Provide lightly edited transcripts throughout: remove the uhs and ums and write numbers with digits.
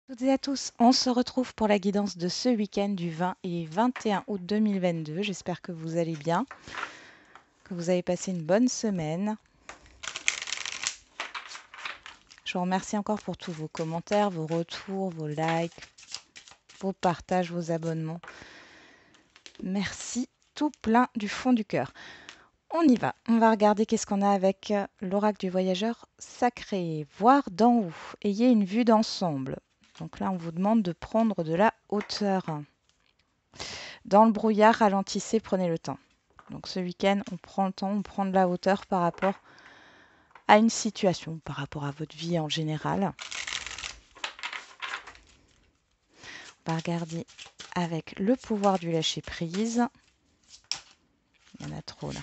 Toutes et à tous, on se retrouve pour la guidance de ce week-end du 20 et 21 août 2022. J'espère que vous allez bien, que vous avez passé une bonne semaine. Je vous remercie encore pour tous vos commentaires, vos retours, vos likes, vos partages, vos abonnements. Merci tout plein du fond du cœur. On y va. On va regarder qu'est-ce qu'on a avec l'oracle du voyageur sacré. Voir d'en haut. Ayez une vue d'ensemble. Donc là, on vous demande de prendre de la hauteur. Dans le brouillard, ralentissez, prenez le temps. Donc ce week-end, on prend le temps, on prend de la hauteur par rapport à une situation, par rapport à votre vie en général. On va regarder avec le pouvoir du lâcher-prise. Il y en a trop là.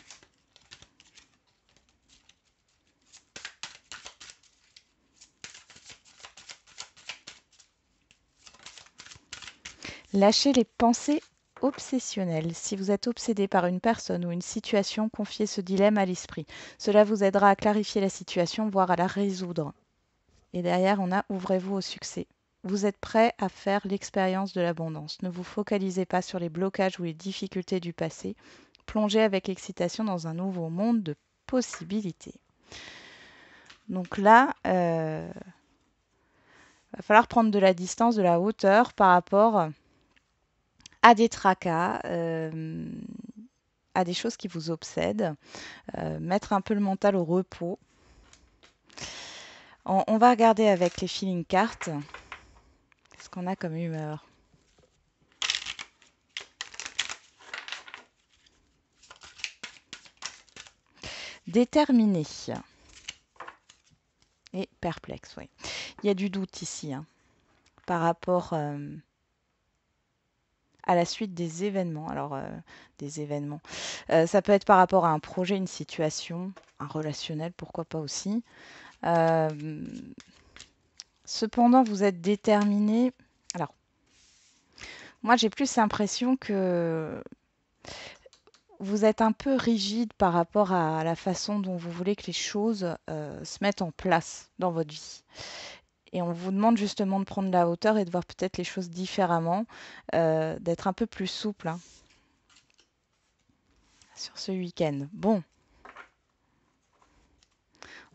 Lâchez les pensées obsessionnelles. Si vous êtes obsédé par une personne ou une situation, confiez ce dilemme à l'esprit. Cela vous aidera à clarifier la situation, voire à la résoudre. Et derrière, on a ouvrez-vous au succès. Vous êtes prêt à faire l'expérience de l'abondance. Ne vous focalisez pas sur les blocages ou les difficultés du passé. Plongez avec excitation dans un nouveau monde de possibilités. Donc là, va falloir prendre de la distance, de la hauteur par rapport à des tracas, à des choses qui vous obsèdent. Mettre un peu le mental au repos. On va regarder avec les feeling cards. Qu'est-ce qu'on a comme humeur? Déterminé et perplexe, oui. Il y a du doute ici par rapport à la suite des événements. Alors, des événements. Ça peut être par rapport à un projet, une situation, un relationnel, pourquoi pas aussi. Cependant, vous êtes déterminé. Alors, moi, j'ai plus l'impression que vous êtes un peu rigide par rapport à la façon dont vous voulez que les choses se mettent en place dans votre vie. Et on vous demande justement de prendre la hauteur et de voir peut-être les choses différemment, d'être un peu plus souple sur ce week-end. Bon,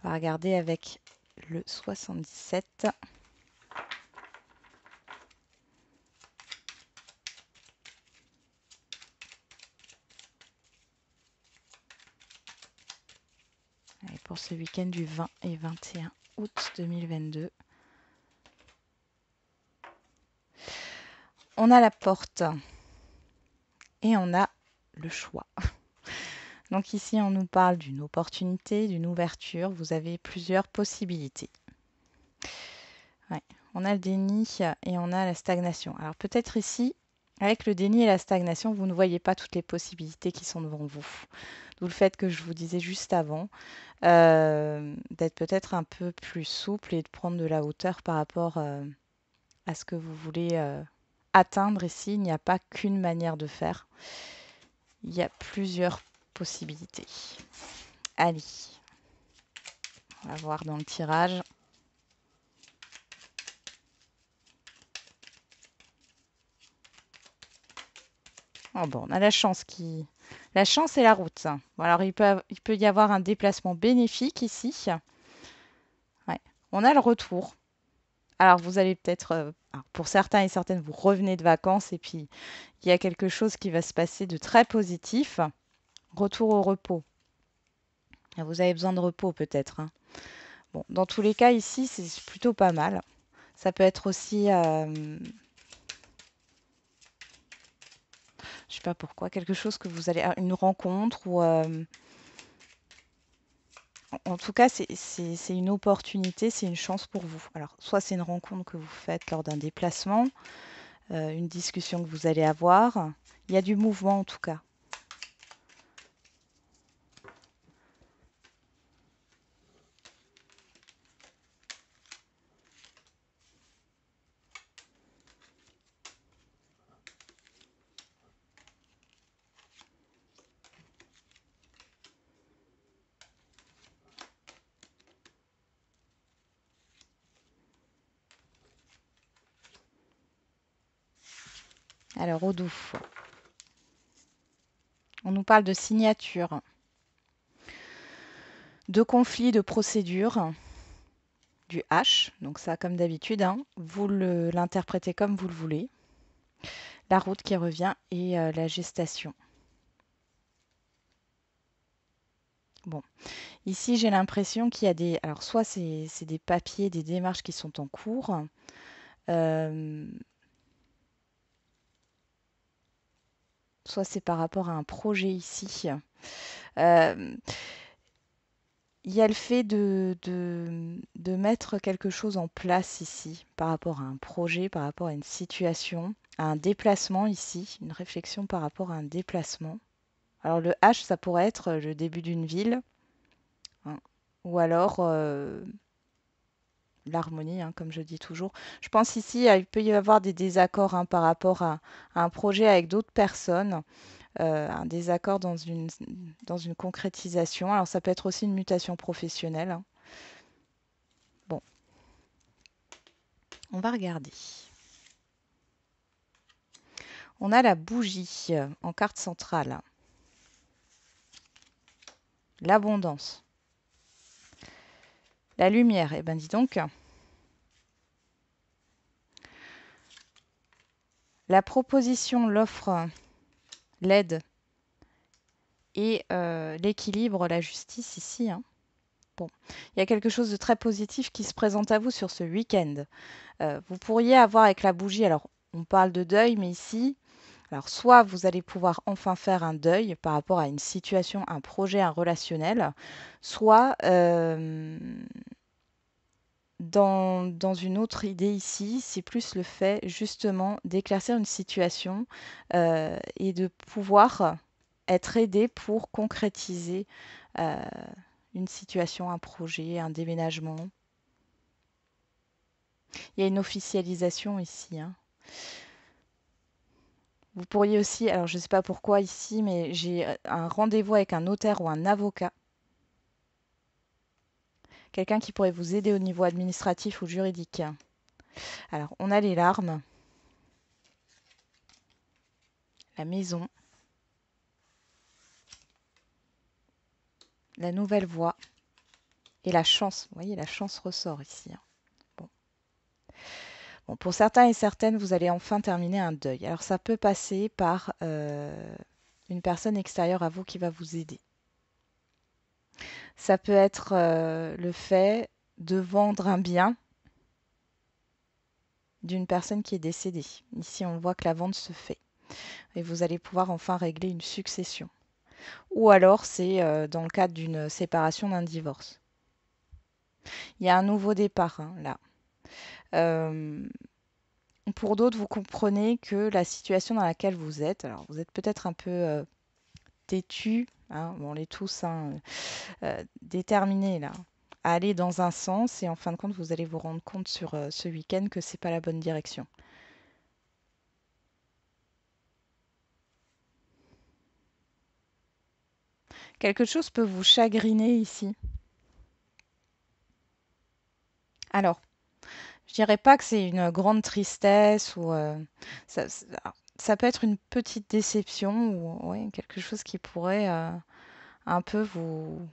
on va regarder avec le 77. Allez, pour ce week-end du 20 et 21 août 2022. On a la porte et on a le choix. Donc ici, on nous parle d'une opportunité, d'une ouverture. Vous avez plusieurs possibilités. Ouais. On a le déni et on a la stagnation. Alors peut-être ici, avec le déni et la stagnation, vous ne voyez pas toutes les possibilités qui sont devant vous. D'où le fait que je vous disais juste avant, d'être peut-être un peu plus souple et de prendre de la hauteur par rapport à ce que vous voulez atteindre ici. Il n'y a pas qu'une manière de faire. Il y a plusieurs possibilités. Allez, on va voir dans le tirage. Oh bon, on a la chance qui... La chance et la route. Bon, alors, il peut y avoir un déplacement bénéfique ici. Ouais. On a le retour. Alors, vous allez peut-être... pour certains et certaines, vous revenez de vacances et puis il y a quelque chose qui va se passer de très positif. Retour au repos. Vous avez besoin de repos peut-être. Bon, dans tous les cas, ici, c'est plutôt pas mal. Ça peut être aussi... je sais pas pourquoi, quelque chose que vous allez... Une rencontre ou... en tout cas, c'est une opportunité, c'est une chance pour vous. Alors, soit c'est une rencontre que vous faites lors d'un déplacement, une discussion que vous allez avoir. Il y a du mouvement en tout cas. Alors, au doux, on nous parle de signature, de conflits, de procédures, du H. Donc ça, comme d'habitude, hein, vous l'interprétez comme vous le voulez. La route qui revient et la gestation. Bon, ici j'ai l'impression qu'il y a des... Alors soit c'est des papiers, des démarches qui sont en cours. Soit c'est par rapport à un projet ici. Euh, il y a le fait de mettre quelque chose en place ici par rapport à un projet, par rapport à une situation, à un déplacement ici, une réflexion par rapport à un déplacement. Alors le H, ça pourrait être le début d'une ville, hein, ou alors l'harmonie, hein, comme je dis toujours. Je pense ici, il peut y avoir des désaccords, hein, par rapport à un projet avec d'autres personnes, un désaccord dans une concrétisation. Alors ça peut être aussi une mutation professionnelle, hein. Bon, on va regarder. On a la bougie en carte centrale, l'abondance, la lumière. Eh bien, dis donc, la proposition, l'offre, l'aide et l'équilibre, la justice ici, hein. Bon, il y a quelque chose de très positif qui se présente à vous sur ce week-end. Vous pourriez avoir avec la bougie, alors on parle de deuil, mais ici, alors soit vous allez pouvoir enfin faire un deuil par rapport à une situation, un projet, un relationnel, soit dans une autre idée ici, c'est plus le fait justement d'éclaircir une situation et de pouvoir être aidé pour concrétiser euh, une situation, un projet, un déménagement. Il y a une officialisation ici, hein. Vous pourriez aussi, alors je ne sais pas pourquoi ici, mais j'ai un rendez-vous avec un notaire ou un avocat. Quelqu'un qui pourrait vous aider au niveau administratif ou juridique. Alors, on a les larmes, la maison, la nouvelle voie et la chance. Vous voyez, la chance ressort ici, hein. Bon. Bon, pour certains et certaines, vous allez enfin terminer un deuil. Alors, ça peut passer par une personne extérieure à vous qui va vous aider. Ça peut être le fait de vendre un bien d'une personne qui est décédée. Ici, on voit que la vente se fait et vous allez pouvoir enfin régler une succession. Ou alors, c'est dans le cadre d'une séparation, d'un divorce. Il y a un nouveau départ, hein, là. Euh, pour d'autres, vous comprenez que la situation dans laquelle vous êtes, alors vous êtes peut-être un peu têtu, hein, bon, on l'est tous, hein, déterminé là, à aller dans un sens et en fin de compte, vous allez vous rendre compte sur ce week-end que c'est pas la bonne direction. Quelque chose peut vous chagriner ici. Alors, je dirais pas que c'est une grande tristesse ou ça peut être une petite déception ou ouais, quelque chose qui pourrait un peu vous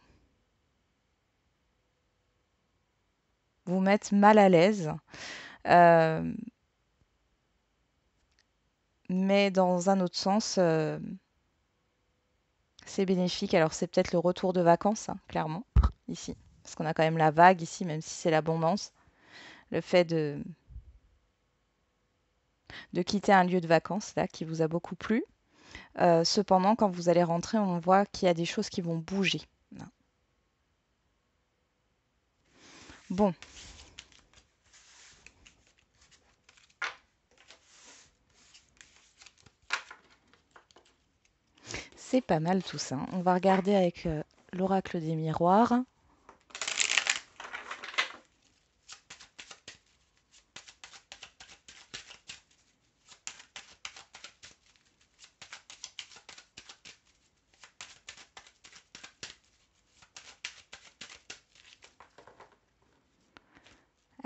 mettre mal à l'aise. Euh, mais dans un autre sens, c'est bénéfique. Alors c'est peut-être le retour de vacances, hein, clairement, ici. Parce qu'on a quand même la vague ici, même si c'est l'abondance. Le fait de quitter un lieu de vacances, là, qui vous a beaucoup plu. Cependant, quand vous allez rentrer, on voit qu'il y a des choses qui vont bouger. Bon, c'est pas mal tout ça. On va regarder avec l'oracle des miroirs.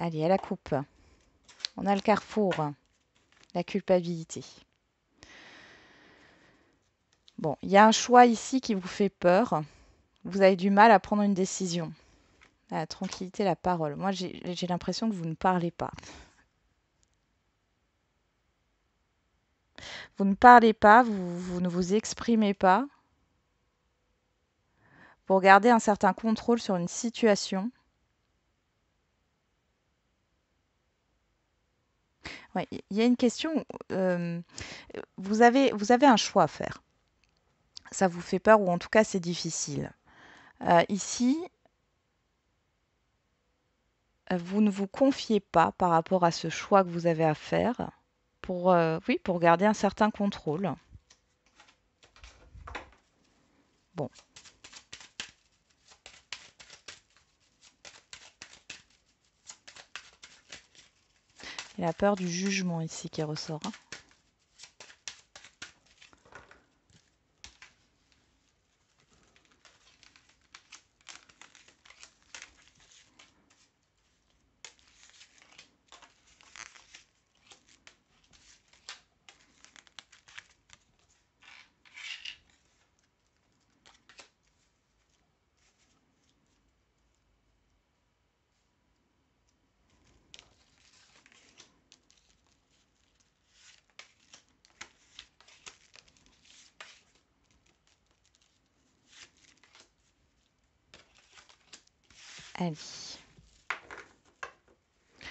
Allez, à la coupe. On a le carrefour, la culpabilité. Bon, il y a un choix ici qui vous fait peur. Vous avez du mal à prendre une décision. La tranquillité, la parole. Moi, j'ai l'impression que vous ne parlez pas. Vous ne parlez pas, vous ne vous exprimez pas pour garder un certain contrôle sur une situation. Ouais, il y a une question. Vous avez un choix à faire. Ça vous fait peur ou en tout cas c'est difficile. Ici, vous ne vous confiez pas par rapport à ce choix que vous avez à faire pour, oui, pour garder un certain contrôle. Bon, il y a la peur du jugement ici qui ressort, hein. Allez.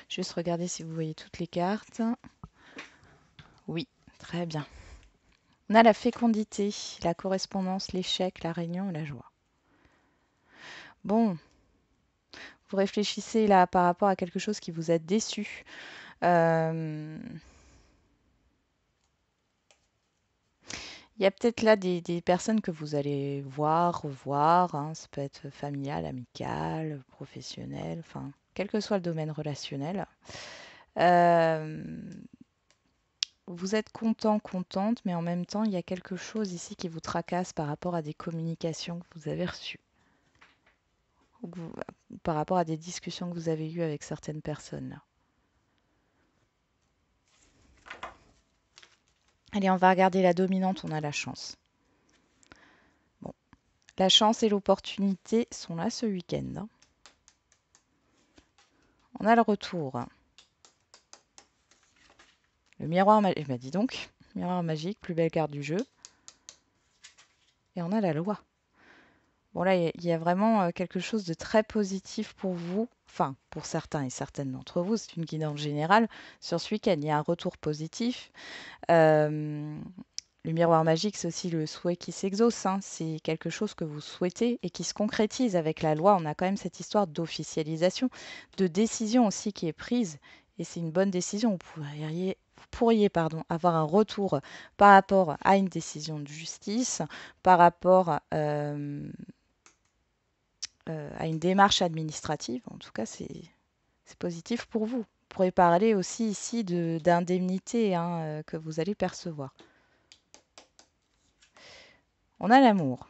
Juste regarder si vous voyez toutes les cartes. Oui, très bien. On a la fécondité, la correspondance, l'échec, la réunion et la joie. Bon, vous réfléchissez là par rapport à quelque chose qui vous a déçu. Euh, Il y a peut-être là des personnes que vous allez voir, revoir, hein. Ça peut être familial, amical, professionnel, enfin, quel que soit le domaine relationnel. Euh, Vous êtes content, contente, mais en même temps, il y a quelque chose ici qui vous tracasse par rapport à des communications que vous avez reçues, ou par rapport à des discussions que vous avez eues avec certaines personnes là. Allez, on va regarder la dominante, on a la chance. Bon, la chance et l'opportunité sont là ce week-end, hein. On a le retour. Le miroir magique, bah dis donc, miroir magique, plus belle carte du jeu. Et on a la loi. Bon là, il y a vraiment quelque chose de très positif pour vous. Enfin, pour certains et certaines d'entre vous, c'est une guidance générale. Sur ce week-end, il y a un retour positif. Euh, le miroir magique, c'est aussi le souhait qui s'exauce, hein. C'est quelque chose que vous souhaitez et qui se concrétise avec la loi. On a quand même cette histoire d'officialisation, de décision aussi qui est prise. Et c'est une bonne décision. Vous pourriez, pardon, avoir un retour par rapport à une décision de justice, par rapport à une démarche administrative. En tout cas, c'est positif pour vous. Vous pourrez parler aussi ici d'indemnité, hein, que vous allez percevoir. On a l'amour,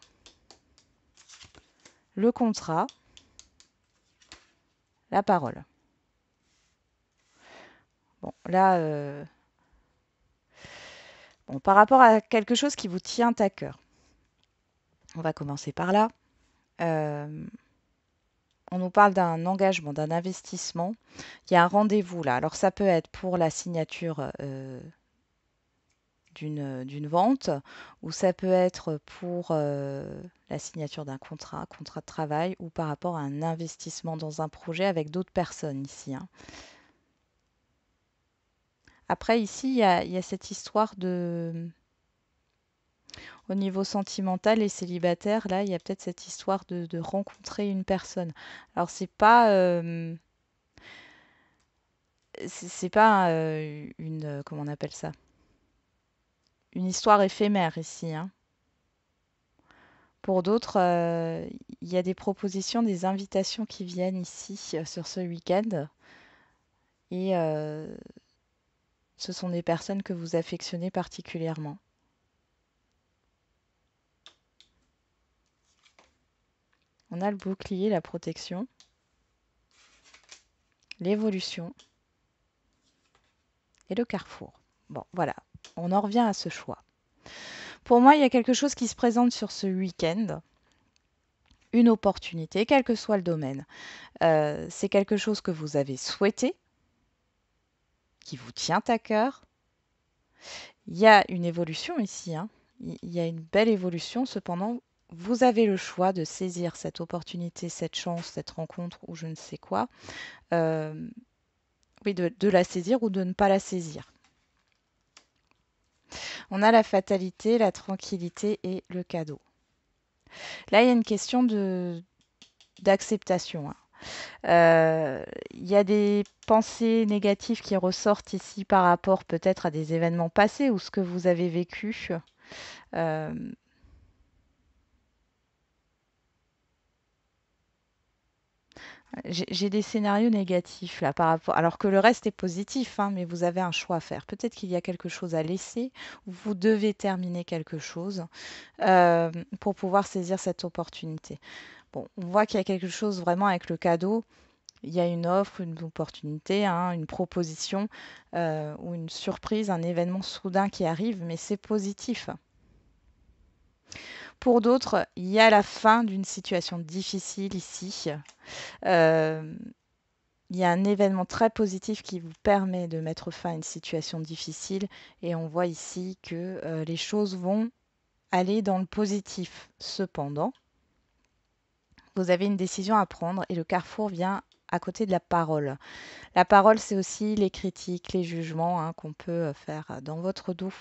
le contrat, la parole. Bon, là, bon, par rapport à quelque chose qui vous tient à cœur, on va commencer par là. Euh, on nous parle d'un engagement, d'un investissement. Il y a un rendez-vous là. Alors, ça peut être pour la signature d'une vente, ou ça peut être pour la signature d'un contrat de travail, ou par rapport à un investissement dans un projet avec d'autres personnes ici, hein. Après, ici, il y a cette histoire de... Au niveau sentimental et célibataire, là, il y a peut-être cette histoire de rencontrer une personne. Alors, c'est pas une... comment on appelle ça? Une histoire éphémère ici, hein. Pour d'autres, il y a des propositions, des invitations qui viennent ici sur ce week-end. Et ce sont des personnes que vous affectionnez particulièrement. On a le bouclier, la protection, l'évolution et le carrefour. Bon, voilà, on en revient à ce choix. Pour moi, il y a quelque chose qui se présente sur ce week-end, une opportunité, quel que soit le domaine. C'est quelque chose que vous avez souhaité, qui vous tient à cœur. Il y a une évolution ici, hein. Il y a une belle évolution. Cependant, vous avez le choix de saisir cette opportunité, cette chance, cette rencontre ou je ne sais quoi. Euh, oui, de la saisir ou de ne pas la saisir. On a la fatalité, la tranquillité et le cadeau. Là, il y a une question d'acceptation, hein. Il y a des pensées négatives qui ressortent ici par rapport peut-être à des événements passés ou ce que vous avez vécu. Euh, j'ai des scénarios négatifs là par rapport, alors que le reste est positif, hein, mais vous avez un choix à faire. Peut-être qu'il y a quelque chose à laisser ou vous devez terminer quelque chose euh, pour pouvoir saisir cette opportunité. Bon, on voit qu'il y a quelque chose vraiment avec le cadeau. Il y a une offre, une opportunité, hein, une proposition ou une surprise, un événement soudain qui arrive, mais c'est positif. Pour d'autres, il y a la fin d'une situation difficile ici. Euh, il y a un événement très positif qui vous permet de mettre fin à une situation difficile et on voit ici que les choses vont aller dans le positif. Cependant, vous avez une décision à prendre et le carrefour vient à côté de la parole. La parole, c'est aussi les critiques, les jugements hein, qu'on peut faire dans votre dos.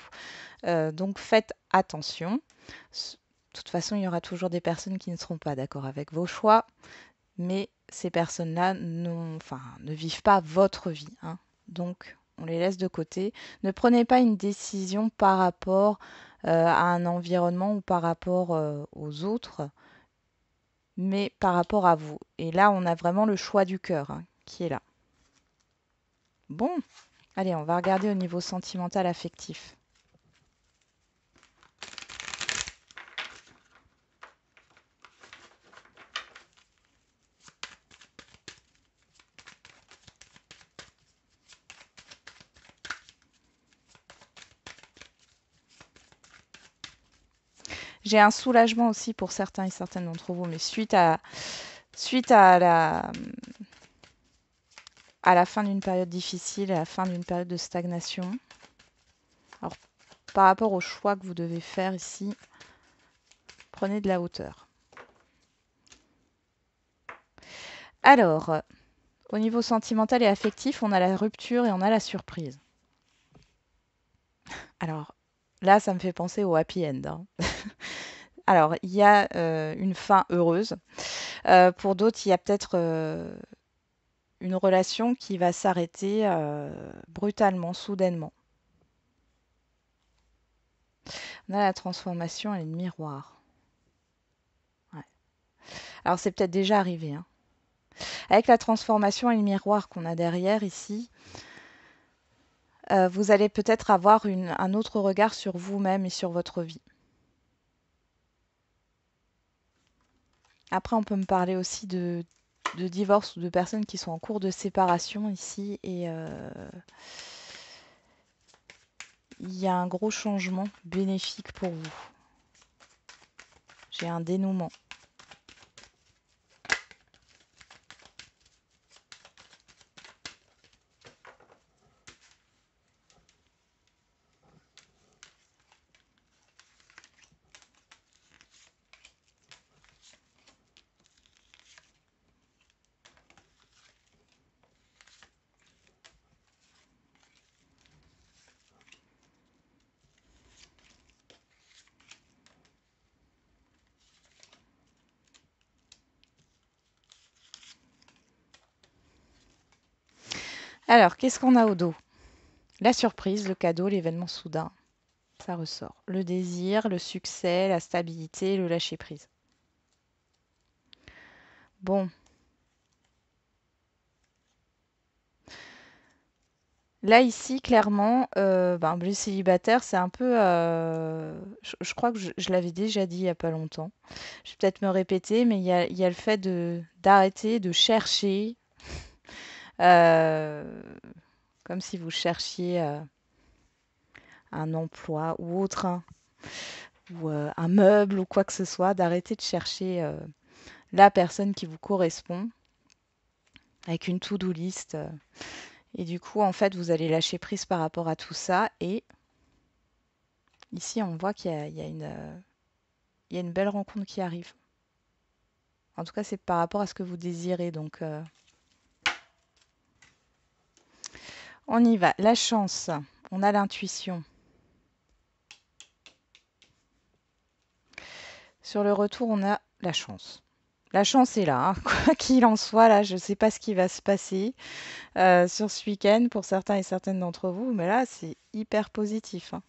Donc faites attention. De toute façon, il y aura toujours des personnes qui ne seront pas d'accord avec vos choix, mais ces personnes-là enfin, ne vivent pas votre vie, hein. Donc, on les laisse de côté. Ne prenez pas une décision par rapport à un environnement ou par rapport aux autres, mais par rapport à vous. Et là, on a vraiment le choix du cœur hein, qui est là. Bon, allez, on va regarder au niveau sentimental affectif. J'ai un soulagement aussi pour certains et certaines d'entre vous, mais suite à la fin d'une période difficile, à la fin d'une période de stagnation. Alors, par rapport au choix que vous devez faire ici, prenez de la hauteur. Alors, au niveau sentimental et affectif, on a la rupture et on a la surprise. Alors, là, ça me fait penser au happy end, hein. Alors, il y a une fin heureuse. Pour d'autres, il y a peut-être une relation qui va s'arrêter brutalement, soudainement. On a la transformation et le miroir. Ouais. Alors, c'est peut-être déjà arrivé, hein. Avec la transformation et le miroir qu'on a derrière ici, vous allez peut-être avoir un autre regard sur vous-même et sur votre vie. Après, on peut me parler aussi de divorce ou de personnes qui sont en cours de séparation ici et il y a un gros changement bénéfique pour vous. J'ai un dénouement. Alors, qu'est-ce qu'on a au dos? La surprise, le cadeau, l'événement soudain. Ça ressort. Le désir, le succès, la stabilité, le lâcher-prise. Bon, là ici, clairement, le célibataire, c'est un peu... je crois que je l'avais déjà dit il n'y a pas longtemps. Je vais peut-être me répéter, mais il y a le fait d'arrêter de chercher, euh, comme si vous cherchiez un emploi ou autre, hein. ou un meuble ou quoi que ce soit, d'arrêter de chercher la personne qui vous correspond avec une to-do list. Et du coup, en fait, vous allez lâcher prise par rapport à tout ça. Et ici, on voit qu'il y a il y a une belle rencontre qui arrive. En tout cas, c'est par rapport à ce que vous désirez. Donc, on y va. La chance, on a l'intuition. Sur le retour, on a la chance. La chance est là, hein. Quoi qu'il en soit, là, je ne sais pas ce qui va se passer sur ce week-end pour certains et certaines d'entre vous, mais là, c'est hyper positif, hein.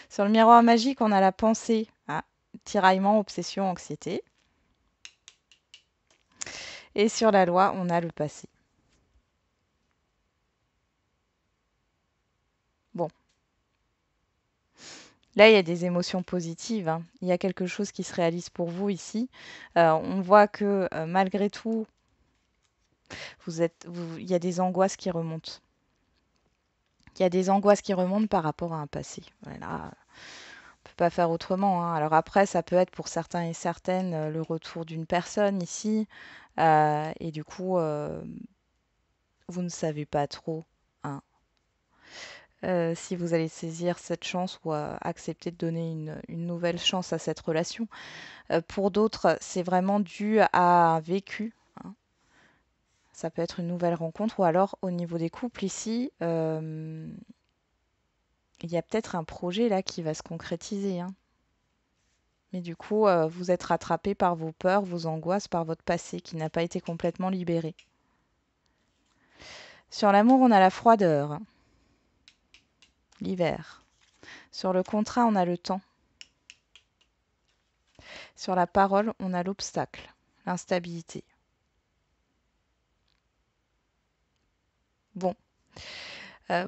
Sur le miroir magique, on a la pensée, hein, tiraillement, obsession, anxiété. Et sur la loi, on a le passé. Bon, là, il y a des émotions positives, hein. Il y a quelque chose qui se réalise pour vous ici. On voit que malgré tout, il y a des angoisses qui remontent. Il y a des angoisses qui remontent par rapport à un passé. Voilà. On peut pas faire autrement, hein. Alors après, ça peut être pour certains et certaines le retour d'une personne ici. Et du coup, vous ne savez pas trop, hein, si vous allez saisir cette chance ou accepter de donner une nouvelle chance à cette relation. Pour d'autres, c'est vraiment dû à un vécu, hein. Ça peut être une nouvelle rencontre ou alors au niveau des couples ici, il y a peut-être un projet là qui va se concrétiser, hein. Mais du coup, vous êtes rattrapé par vos peurs, vos angoisses, par votre passé qui n'a pas été complètement libéré. Sur l'amour, on a la froideur, hein, l'hiver. Sur le contrat, on a le temps. Sur la parole, on a l'obstacle, l'instabilité. Bon,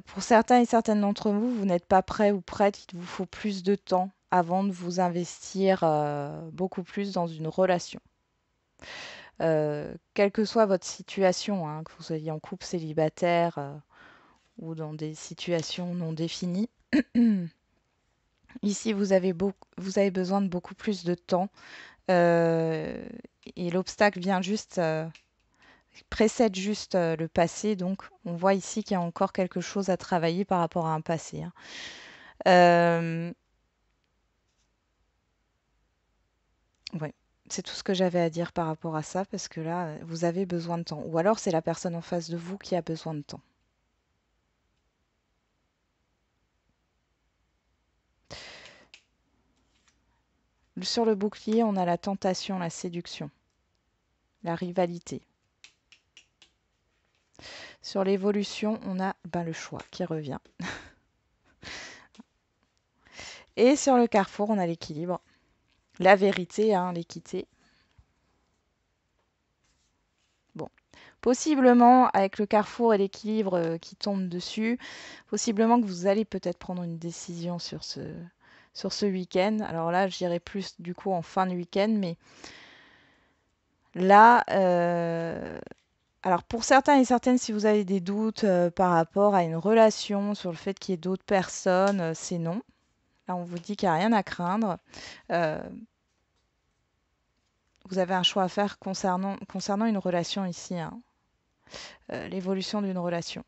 pour certains et certaines d'entre vous, vous n'êtes pas prêt ou prête, il vous faut plus de temps avant de vous investir beaucoup plus dans une relation. Quelle que soit votre situation, hein, que vous soyez en couple célibataire ou dans des situations non définies, ici vous avez besoin de beaucoup plus de temps et l'obstacle vient juste, précède juste le passé, donc on voit ici qu'il y a encore quelque chose à travailler par rapport à un passé, hein. Euh, ouais, c'est tout ce que j'avais à dire par rapport à ça, parce que là, vous avez besoin de temps. Ou alors c'est la personne en face de vous qui a besoin de temps. Sur le bouclier, on a la tentation, la séduction, la rivalité. Sur l'évolution, on a le choix qui revient. Et sur le carrefour, on a l'équilibre, la vérité, hein, l'équité. Bon, possiblement, avec le carrefour et l'équilibre qui tombent dessus, possiblement que vous allez peut-être prendre une décision sur ce week-end. Alors là, j'irai plus du coup en fin de week-end, mais là, alors pour certains et certaines, si vous avez des doutes par rapport à une relation, sur le fait qu'il y ait d'autres personnes, c'est non. Là, on vous dit qu'il n'y a rien à craindre. Euh, vous avez un choix à faire concernant une relation ici, hein. L'évolution d'une relation.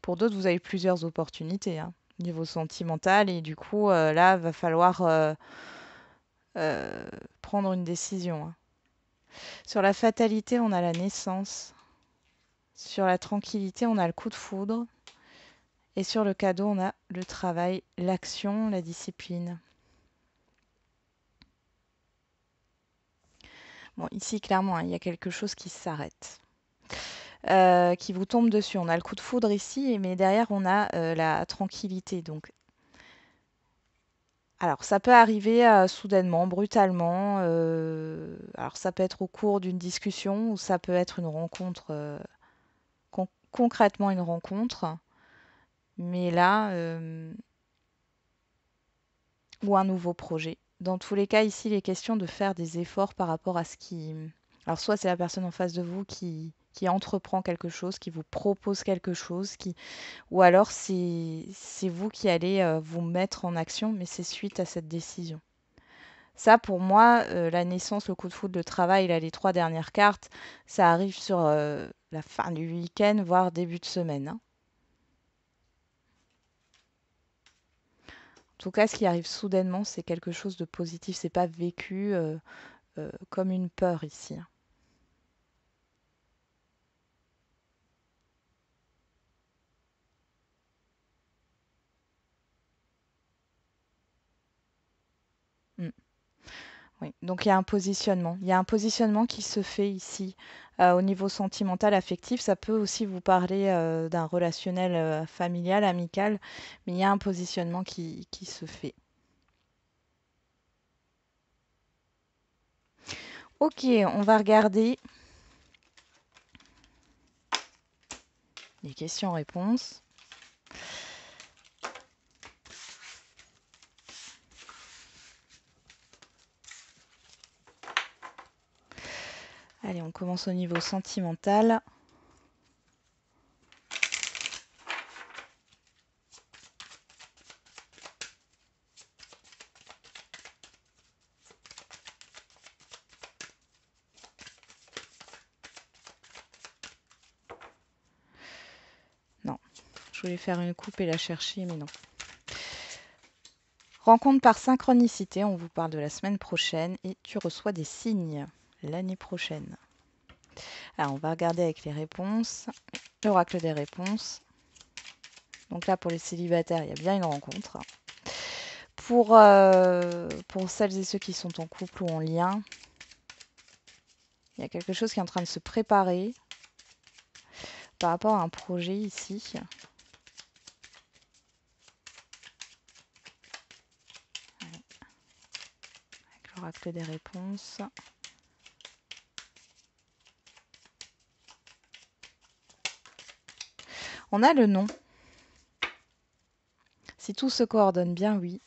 Pour d'autres, vous avez plusieurs opportunités, hein, au niveau sentimental, et du coup, là, va falloir prendre une décision, hein. Sur la fatalité, on a la naissance. Sur la tranquillité, on a le coup de foudre. Et sur le cadeau, on a le travail, l'action, la discipline. Bon, ici, clairement, hein, il y a quelque chose qui s'arrête, qui vous tombe dessus. On a le coup de foudre ici, mais derrière, on a la tranquillité. Donc, alors, ça peut arriver soudainement, brutalement. Alors, ça peut être au cours d'une discussion ou ça peut être une rencontre, concrètement une rencontre. Mais là, ou un nouveau projet. Dans tous les cas, ici, il est question de faire des efforts par rapport à ce qui... Alors, soit c'est la personne en face de vous qui qui entreprend quelque chose, qui vous propose quelque chose, ou alors c'est vous qui allez vous mettre en action, mais c'est suite à cette décision. Ça, pour moi, la naissance, le coup de foudre, le travail, là, les 3 dernières cartes, ça arrive sur la fin du week-end, voire début de semaine, hein. En tout cas, ce qui arrive soudainement, c'est quelque chose de positif. C'est pas vécu comme une peur ici, hein. Mm. Oui. Donc il y a un positionnement. Il y a un positionnement qui se fait ici au niveau sentimental, affectif. Ça peut aussi vous parler d'un relationnel familial, amical, mais il y a un positionnement qui se fait. Ok, on va regarder les questions-réponses. Allez, on commence au niveau sentimental. Non, je voulais faire une coupe et la chercher, mais non. Rencontre par synchronicité, on vous parle de la semaine prochaine et tu reçois des signes l'année prochaine. Alors, on va regarder avec les réponses. L'oracle des réponses. Donc là, pour les célibataires, il y a bien une rencontre. Pour celles et ceux qui sont en couple ou en lien, il y a quelque chose qui est en train de se préparer par rapport à un projet ici. Avec l'oracle des réponses. On a le nom. Si tout se coordonne bien, oui.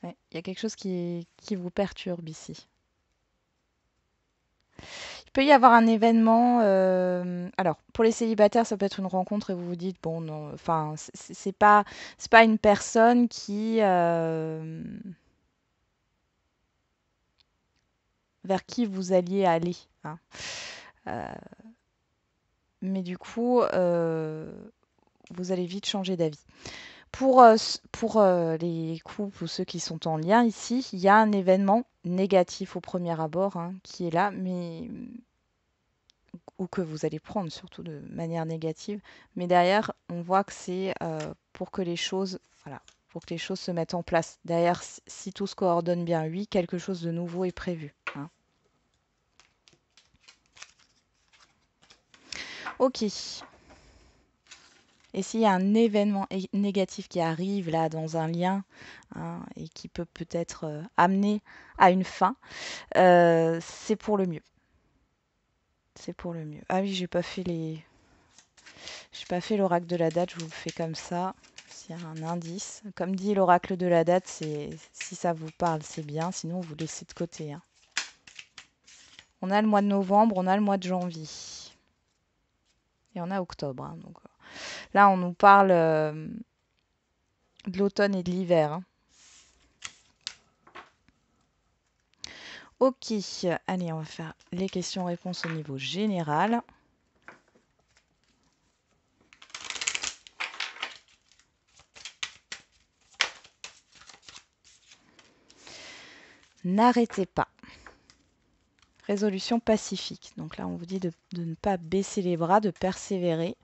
Ouais, il y a quelque chose qui vous perturbe ici. Il peut y avoir un événement. Alors, pour les célibataires, ça peut être une rencontre et vous vous dites, bon, non, enfin, c'est pas une personne vers qui vous alliez aller, hein. Euh, mais du coup, vous allez vite changer d'avis. Pour les couples ou ceux qui sont en lien ici, il y a un événement négatif au premier abord, hein, qui est là, mais ou que vous allez prendre surtout de manière négative. Mais derrière, on voit que c'est pour que les choses, voilà, pour que les choses se mettent en place. Derrière, si tout se coordonne bien, oui, quelque chose de nouveau est prévu, hein. Ok. Et s'il y a un événement négatif qui arrive là dans un lien, hein, et qui peut peut-être amener à une fin, c'est pour le mieux. C'est pour le mieux. Ah oui, j'ai pas fait l'oracle de la date, je vous le fais comme ça. S'il y a un indice. Comme dit l'oracle de la date, c'est si ça vous parle, c'est bien, sinon vous laissez de côté, hein. On a le mois de novembre, on a le mois de janvier. Et on a octobre, hein. Donc, là, on nous parle de l'automne et de l'hiver, hein. Ok, allez, on va faire les questions-réponses au niveau général. N'arrêtez pas. Résolution pacifique. Donc là, on vous dit de ne pas baisser les bras, de persévérer.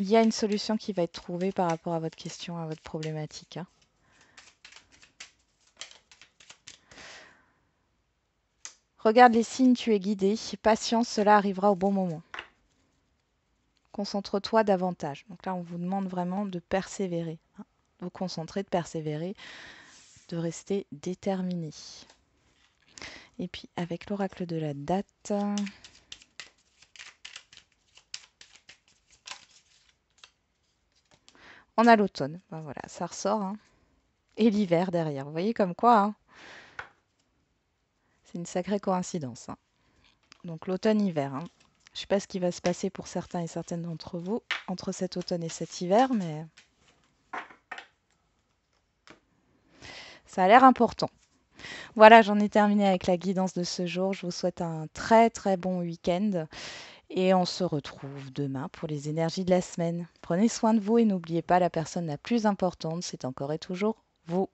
Il y a une solution qui va être trouvée par rapport à votre question, à votre problématique, hein. Regarde les signes, tu es guidé. Patience, cela arrivera au bon moment. Concentre-toi davantage. Donc là, on vous demande vraiment de persévérer, hein. De vous concentrer, de persévérer, de rester déterminé. Et puis, avec l'oracle de la date, On a l'automne. Ben voilà, ça ressort, hein. Et l'hiver derrière. Vous voyez comme quoi, hein, c'est une sacrée coïncidence, hein. Donc l'automne-hiver, hein. Je ne sais pas ce qui va se passer pour certains et certaines d'entre vous entre cet automne et cet hiver, mais ça a l'air important. Voilà, j'en ai terminé avec la guidance de ce jour. Je vous souhaite un très très bon week-end et on se retrouve demain pour les énergies de la semaine. Prenez soin de vous et n'oubliez pas, la personne la plus importante, c'est encore et toujours vous.